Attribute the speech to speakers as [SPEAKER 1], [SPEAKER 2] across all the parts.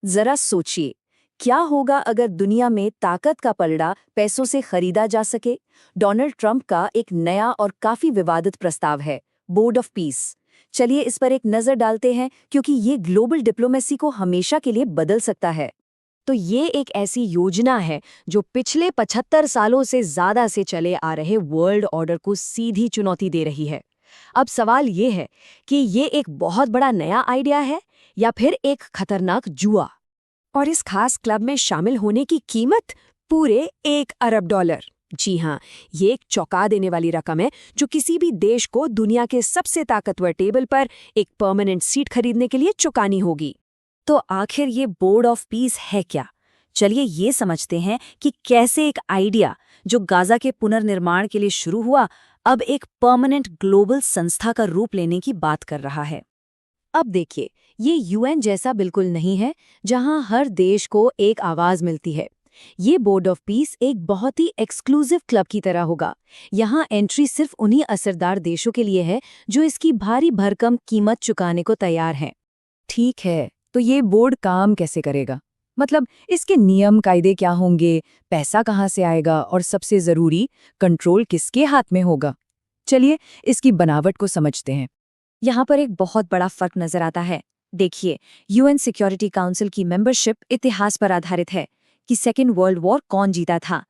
[SPEAKER 1] जरा सोचिए, क्या होगा अगर दुनिया में ताकत का पलड़ा पैसों से खरीदा जा सके। डोनाल्ड ट्रंप का एक नया और काफी विवादित प्रस्ताव है, बोर्ड ऑफ पीस। चलिए इस पर एक नजर डालते हैं, क्योंकि ये ग्लोबल डिप्लोमेसी को हमेशा के लिए बदल सकता है। तो ये एक ऐसी योजना है जो पिछले 75 सालों से ज्यादा से चले आ रहे वर्ल्ड ऑर्डर को सीधी चुनौती दे रही है। अब सवाल ये है कि ये एक बहुत बड़ा नया आइडिया है या फिर एक खतरनाक जुआ। और इस खास क्लब में शामिल होने की कीमत पूरे $1 अरब। जी हाँ, ये एक चौंका देने वाली रकम है जो किसी भी देश को दुनिया के सबसे ताकतवर टेबल पर एक परमानेंट सीट खरीदने के लिए चुकानी होगी। तो आखिर ये बोर्ड ऑफ पीस है क्या? चलिए ये समझते हैं कि कैसे एक आइडिया जो गाजा के पुनर्निर्माण के लिए शुरू हुआ, अब एक परमानेंट ग्लोबल संस्था का रूप लेने की बात कर रहा है। अब देखिए, ये यूएन जैसा बिल्कुल नहीं है जहां हर देश को एक आवाज मिलती है। ये बोर्ड ऑफ पीस एक बहुत ही एक्सक्लूसिव क्लब की तरह होगा। यहाँ एंट्री सिर्फ उन्हीं असरदार देशों के लिए है जो इसकी भारी भरकम कीमत चुकाने को तैयार हैं। ठीक है, तो ये बोर्ड काम कैसे करेगा? मतलब इसके नियम कायदे क्या होंगे, पैसा कहाँ से आएगा और सबसे जरूरी, कंट्रोल किसके हाथ में होगा? चलिए इसकी बनावट को समझते हैं। यहाँ पर एक बहुत बड़ा फर्क नजर आता है। देखिए, यूएन सिक्योरिटी काउंसिल की मेंबरशिप इतिहास पर आधारित है कि सेकेंड वर्ल्ड वॉर कौन जीता था,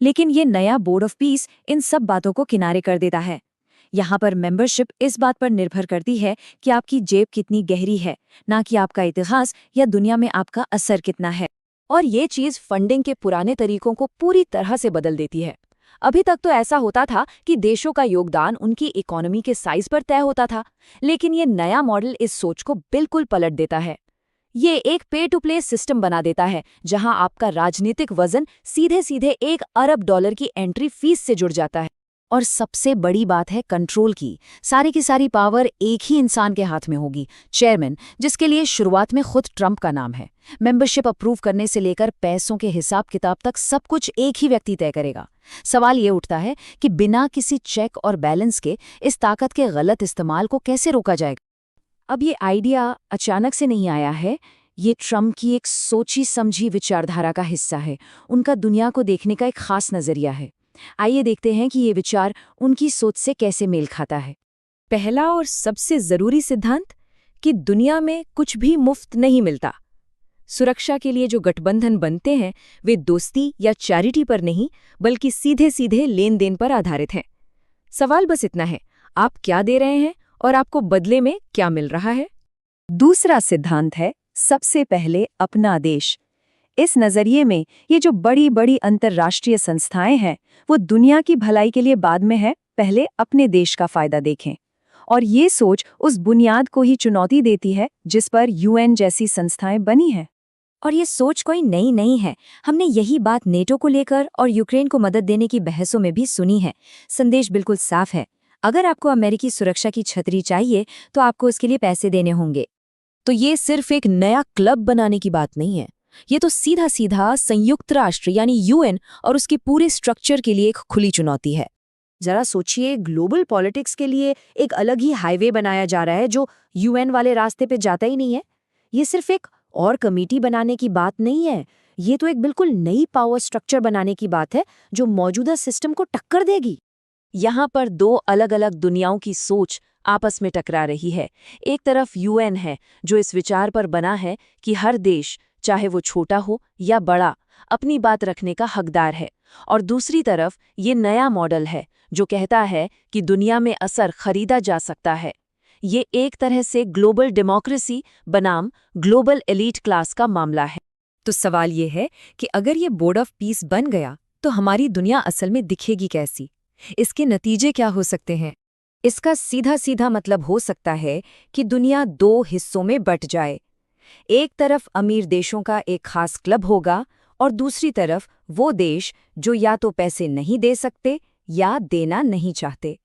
[SPEAKER 1] लेकिन ये नया बोर्ड ऑफ पीस इन सब बातों को किनारे कर देता है। यहाँ पर मेंबरशिप इस बात पर निर्भर करती है कि आपकी जेब कितनी गहरी है, ना कि आपका इतिहास या दुनिया में आपका असर कितना है। और ये चीज फंडिंग के पुराने तरीकों को पूरी तरह से बदल देती है। अभी तक तो ऐसा होता था कि देशों का योगदान उनकी इकोनॉमी के साइज पर तय होता था, लेकिन ये नया मॉडल इस सोच को बिल्कुल पलट देता है। ये एक पे टू प्ले सिस्टम बना देता है जहां आपका राजनीतिक वजन सीधे सीधे $1 अरब की एंट्री फीस से जुड़ जाता है। और सबसे बड़ी बात है कंट्रोल की। सारी की सारी पावर एक ही इंसान के हाथ में होगी, चेयरमैन, जिसके लिए शुरुआत में खुद ट्रंप का नाम है। मेंबरशिप अप्रूव करने से लेकर पैसों के हिसाब किताब तक सब कुछ एक ही व्यक्ति तय करेगा। सवाल ये उठता है कि बिना किसी चेक और बैलेंस के इस ताकत के गलत इस्तेमाल को कैसे रोका जाएगा? अब ये आइडिया अचानक से नहीं आया है। ये ट्रंप की एक सोची समझी विचारधारा का हिस्सा है। उनका दुनिया को देखने का एक खास नजरिया है। आइए देखते हैं कि ये विचार उनकी सोच से कैसे मेल खाता है। पहला और सबसे जरूरी सिद्धांत कि दुनिया में कुछ भी मुफ्त नहीं मिलता। सुरक्षा के लिए जो गठबंधन बनते हैं वे दोस्ती या चैरिटी पर नहीं, बल्कि सीधे सीधे लेन देन पर आधारित हैं। सवाल बस इतना है, आप क्या दे रहे हैं और आपको बदले में क्या मिल रहा है? दूसरा सिद्धांत है सबसे पहले अपना देश। इस नजरिए में ये जो बड़ी बड़ी अंतर्राष्ट्रीय संस्थाएं हैं वो दुनिया की भलाई के लिए बाद में है, पहले अपने देश का फायदा देखें। और ये सोच उस बुनियाद को ही चुनौती देती है जिस पर यूएन जैसी संस्थाएं बनी हैं। और ये सोच कोई नई नहीं है। हमने यही बात नेटो को लेकर और यूक्रेन को मदद देने की बहसों में भी सुनी है। संदेश बिल्कुल साफ है, अगर आपको अमेरिकी सुरक्षा की छतरी चाहिए तो आपको उसके लिए पैसे देने होंगे। तो ये सिर्फ एक नया क्लब बनाने की बात नहीं है, ये तो सीधा सीधा संयुक्त राष्ट्र यानी यूएन और उसके पूरे स्ट्रक्चर के लिए एक खुली चुनौती है। जरा सोचिए, ग्लोबल पॉलिटिक्स के लिए एक अलग ही हाईवे बनाया जा रहा है जो यूएन वाले रास्ते पे जाता ही नहीं है। ये सिर्फ एक और कमेटी बनाने की बात नहीं है, ये तो एक बिल्कुल नई पावर स्ट्रक्चर बनाने की बात है जो मौजूदा सिस्टम को टक्कर देगी। यहाँ पर दो अलग अलग दुनियाओं की सोच आपस में टकरा रही है। एक तरफ यूएन है जो इस विचार पर बना है कि हर देश, चाहे वो छोटा हो या बड़ा, अपनी बात रखने का हकदार है। और दूसरी तरफ ये नया मॉडल है जो कहता है कि दुनिया में असर खरीदा जा सकता है। ये एक तरह से ग्लोबल डेमोक्रेसी बनाम ग्लोबल एलीट क्लास का मामला है। तो सवाल ये है कि अगर ये बोर्ड ऑफ पीस बन गया तो हमारी दुनिया असल में दिखेगी कैसी? इसके नतीजे क्या हो सकते हैं? इसका सीधा सीधा मतलब हो सकता है कि दुनिया दो हिस्सों में बंट जाए। एक तरफ अमीर देशों का एक खास क्लब होगा और दूसरी तरफ वो देश जो या तो पैसे नहीं दे सकते या देना नहीं चाहते।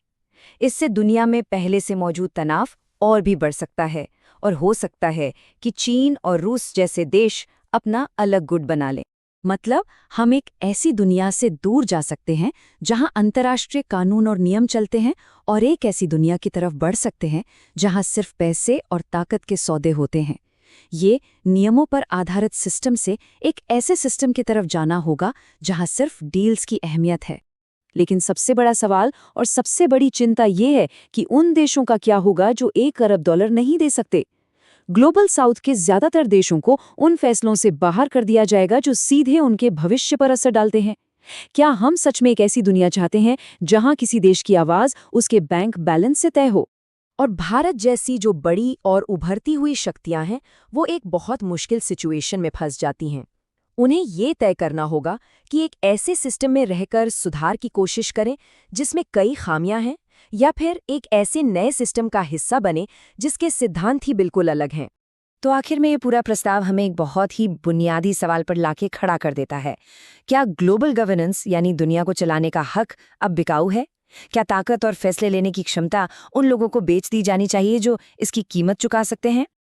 [SPEAKER 1] इससे दुनिया में पहले से मौजूद तनाव और भी बढ़ सकता है और हो सकता है कि चीन और रूस जैसे देश अपना अलग गुट बना लें। मतलब हम एक ऐसी दुनिया से दूर जा सकते हैं जहां अंतर्राष्ट्रीय कानून और नियम चलते हैं और एक ऐसी दुनिया की तरफ बढ़ सकते हैं जहां सिर्फ पैसे और ताकत के सौदे होते हैं। ये नियमों पर आधारित सिस्टम से एक ऐसे सिस्टम की तरफ जाना होगा जहां सिर्फ डील्स की अहमियत है। लेकिन सबसे बड़ा सवाल और सबसे बड़ी चिंता ये है कि उन देशों का क्या होगा जो $1 अरब नहीं दे सकते। ग्लोबल साउथ के ज्यादातर देशों को उन फैसलों से बाहर कर दिया जाएगा जो सीधे उनके भविष्य पर असर डालते हैं। क्या हम सच में एक ऐसी दुनिया चाहते हैं जहां किसी देश की आवाज उसके बैंक बैलेंस से तय हो? और भारत जैसी जो बड़ी और उभरती हुई शक्तियां हैं, वो एक बहुत मुश्किल सिचुएशन में फंस जाती हैं। उन्हें ये तय करना होगा कि एक ऐसे सिस्टम में रहकर सुधार की कोशिश करें जिसमें कई खामियां हैं, या फिर एक ऐसे नए सिस्टम का हिस्सा बने जिसके सिद्धांत ही बिल्कुल अलग हैं। तो आखिर में ये पूरा प्रस्ताव हमें एक बहुत ही बुनियादी सवाल पर लाके खड़ा कर देता है। क्या ग्लोबल गवर्नेंस यानी दुनिया को चलाने का हक अब बिकाऊ है? क्या ताकत और फैसले लेने की क्षमता उन लोगों को बेच दी जानी चाहिए जो इसकी कीमत चुका सकते हैं?